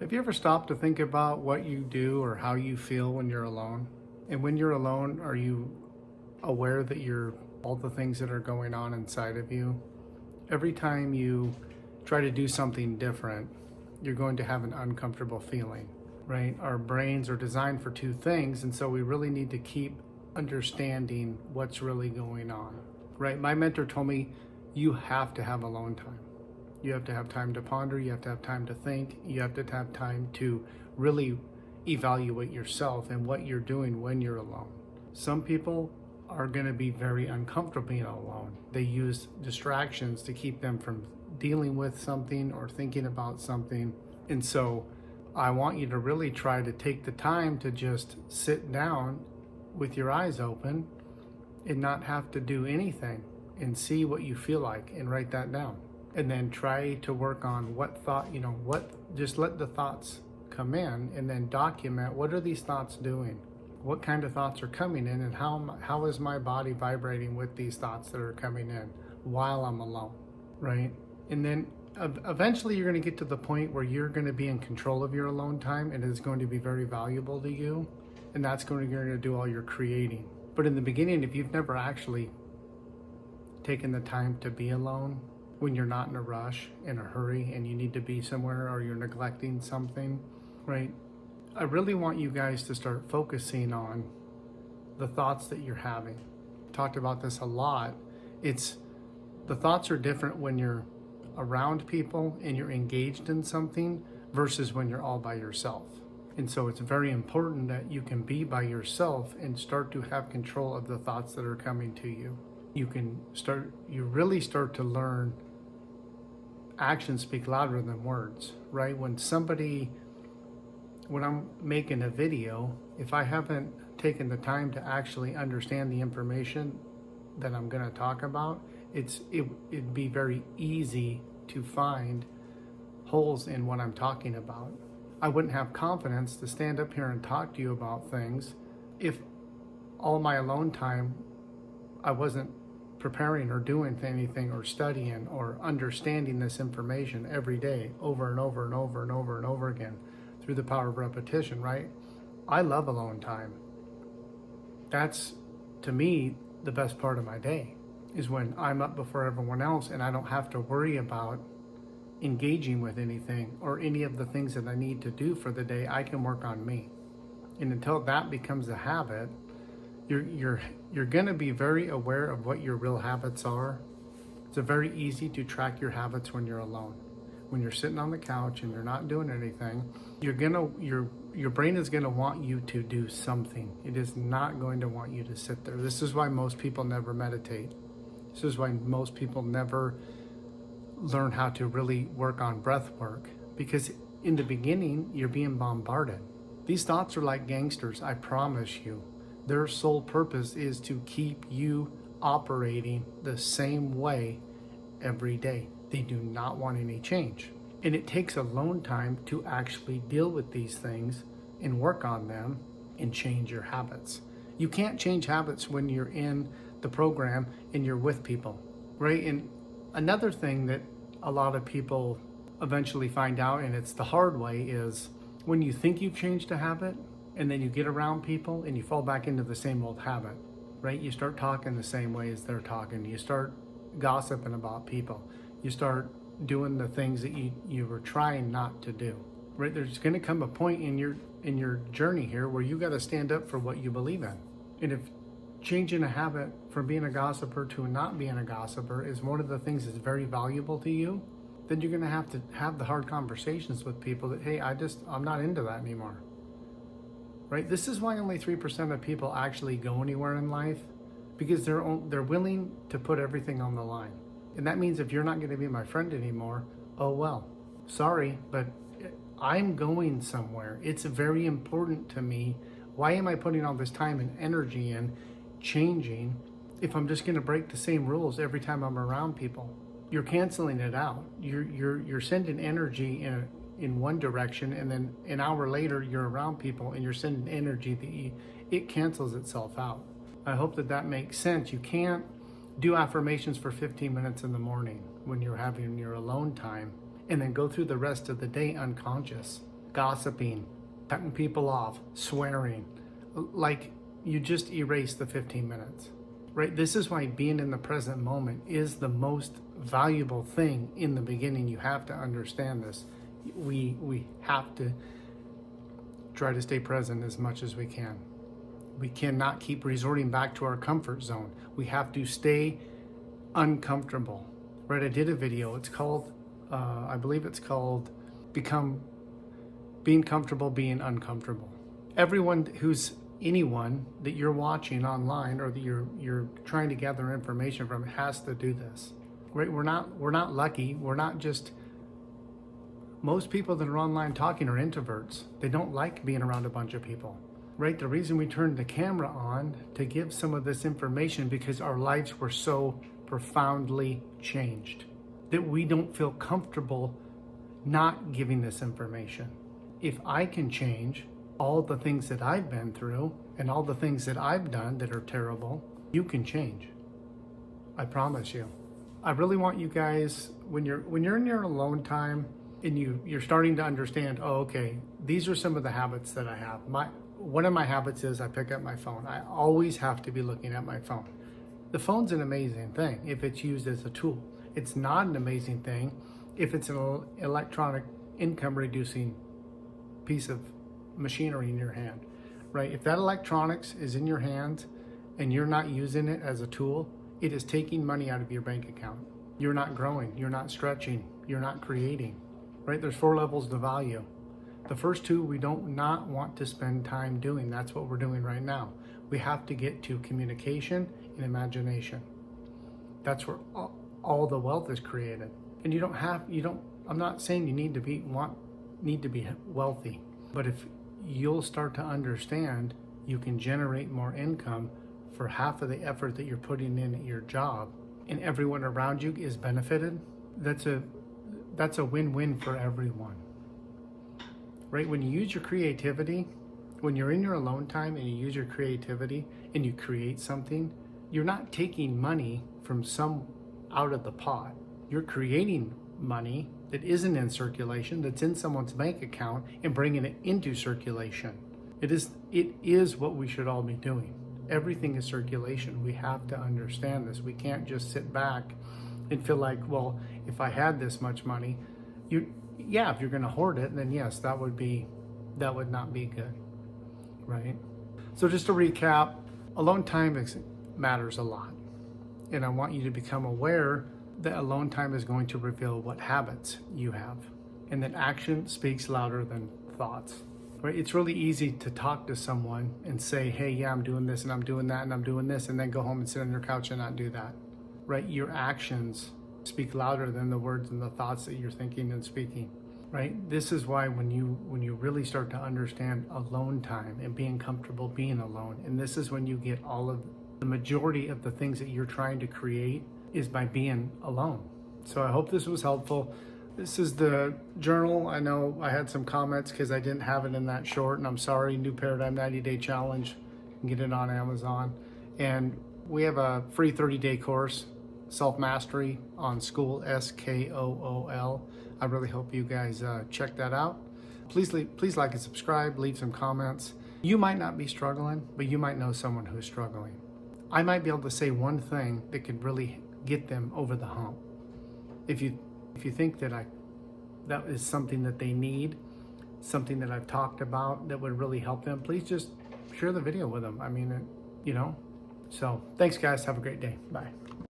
Have you ever stopped to think about what you do or how you feel when you're alone? And when you're alone, are you aware that you're all the things that are going on inside of you? Every time you try to do something different, you're going to have an uncomfortable feeling, right? Our brains are designed for two things, and so we really need to keep understanding what's really going on, right? My mentor told me you have to have alone time. You have to have time to ponder, you have to have time to think, you have to have time to really evaluate yourself and what you're doing when you're alone. Some people are going to be very uncomfortable being alone. They use distractions to keep them from dealing with something or thinking about something. And so I want you to really try to take the time to just sit down with your eyes open and not have to do anything and see what you feel like and write that down. And then try to work on what thought, just let the thoughts come in and then document what are these thoughts doing? What kind of thoughts are coming in, and how is my body vibrating with these thoughts that are coming in while I'm alone, right? And then eventually you're going to get to the point where you're going to be in control of your alone time, and it's going to be very valuable to you, and that's going to do all your creating. But in the beginning, if you've never actually taken the time to be alone, when you're not in a rush, in a hurry, and you need to be somewhere, or you're neglecting something, right? I really want you guys to start focusing on the thoughts that you're having. Talked about this a lot. The thoughts are different when you're around people and you're engaged in something versus when you're all by yourself. And so it's very important that you can be by yourself and start to have control of the thoughts that are coming to you. You really start to learn actions speak louder than words, right? When I'm making a video, if I haven't taken the time to actually understand the information that I'm going to talk about, it'd be very easy to find holes in what I'm talking about. I wouldn't have confidence to stand up here and talk to you about things if all my alone time I wasn't preparing or doing anything or studying or understanding this information every day over and over and over and over and over again through the power of repetition, right? I love alone time. That's, to me, the best part of my day is when I'm up before everyone else and I don't have to worry about engaging with anything or any of the things that I need to do for the day. I can work on me. And until that becomes a habit, you're going to be very aware of what your real habits are. It's very easy to track your habits when you're alone. When you're sitting on the couch and you're not doing anything, your brain is going to want you to do something. It is not going to want you to sit there. This is why most people never meditate. This is why most people never learn how to really work on breath work, because in the beginning you're being bombarded. These thoughts are like gangsters, I promise you. Their sole purpose is to keep you operating the same way every day. They do not want any change. And it takes alone time to actually deal with these things and work on them and change your habits. You can't change habits when you're in the program and you're with people, right? And another thing that a lot of people eventually find out, and it's the hard way, is when you think you've changed a habit and then you get around people and you fall back into the same old habit, right? You start talking the same way as they're talking. You start gossiping about people. You start doing the things that you were trying not to do, right? There's going to come a point in your journey here where you got to stand up for what you believe in. And if changing a habit from being a gossiper to not being a gossiper is one of the things that's very valuable to you, then you're going to have the hard conversations with people that, hey, I'm not into that anymore, right? This is why only 3% of people actually go anywhere in life, because they're willing to put everything on the line. And that means if you're not going to be my friend anymore, oh well, sorry, but I'm going somewhere. It's very important to me. Why am I putting all this time and energy in changing if I'm just going to break the same rules every time I'm around people? You're canceling it out. You're sending energy in one direction, and then an hour later you're around people and you're sending energy that it cancels itself out. I hope that makes sense. You can't do affirmations for 15 minutes in the morning when you're having your alone time and then go through the rest of the day unconscious. gossiping, cutting people off, swearing. Like, you just erase the 15 minutes, right? This is why being in the present moment is the most valuable thing in the beginning. You have to understand this. We have to try to stay present as much as we can. We cannot keep resorting back to our comfort zone. We have to stay uncomfortable, right? I did a video. It's called, I believe it's called Being Comfortable Being Uncomfortable. Anyone that you're watching online or that you're trying to gather information from has to do this, right? We're not lucky. We're not just, most people that are online talking are introverts. They don't like being around a bunch of people, right? The reason we turned the camera on to give some of this information because our lives were so profoundly changed that we don't feel comfortable not giving this information. If I can change all the things that I've been through and all the things that I've done that are terrible, you can change. I promise you. I really want you guys, when you're in your alone time and you're starting to understand, oh, okay, these are some of the habits that I have. One of my habits is I pick up my phone. I always have to be looking at my phone. The phone's an amazing thing if it's used as a tool. It's not an amazing thing if it's an electronic income reducing piece of machinery in your hand, right? If that electronics is in your hands and you're not using it as a tool, it is taking money out of your bank account. You're not growing, you're not stretching, you're not creating, right? There's 4 levels to value. The first 2 we don't not want to spend time doing. That's what we're doing right now. We have to get to communication and imagination. That's where all the wealth is created. And I'm not saying you need to be wealthy, but if you'll start to understand you can generate more income for half of the effort that you're putting in at your job and everyone around you is benefited, that's a win-win for everyone, right? When you use your creativity, when you're in your alone time and you use your creativity and you create something, you're not taking money from some out of the pot. You're creating money that isn't in circulation, that's in someone's bank account, and bringing it into circulation. It is what we should all be doing. Everything is circulation. We have to understand this. We can't just sit back and feel like, well, if I had this much money, if you're going to hoard it, then yes, that would not be good, right? So just to recap, alone time matters a lot, and I want you to become aware that alone time is going to reveal what habits you have, and that action speaks louder than thoughts, right? It's really easy to talk to someone and say, hey, yeah, I'm doing this and I'm doing that and I'm doing this, and then go home and sit on your couch and not do that, right? Your actions speak louder than the words and the thoughts that you're thinking and speaking, right? This is why when you really start to understand alone time and being comfortable being alone, and this is when you get all of the majority of the things that you're trying to create is by being alone. So I hope this was helpful. This is the journal. I know I had some comments because I didn't have it in that short, and I'm sorry. New Paradigm 90-Day Challenge. You can get it on Amazon. And we have a free 30-day course, Self-Mastery on Skool, SKOOL. I really hope you guys check that out. Please like and subscribe, leave some comments. You might not be struggling, but you might know someone who's struggling. I might be able to say one thing that could really get them over the hump. If you think that is something that they need, something that I've talked about that would really help them, please just share the video with them. I mean, so thanks guys. Have a great day. Bye.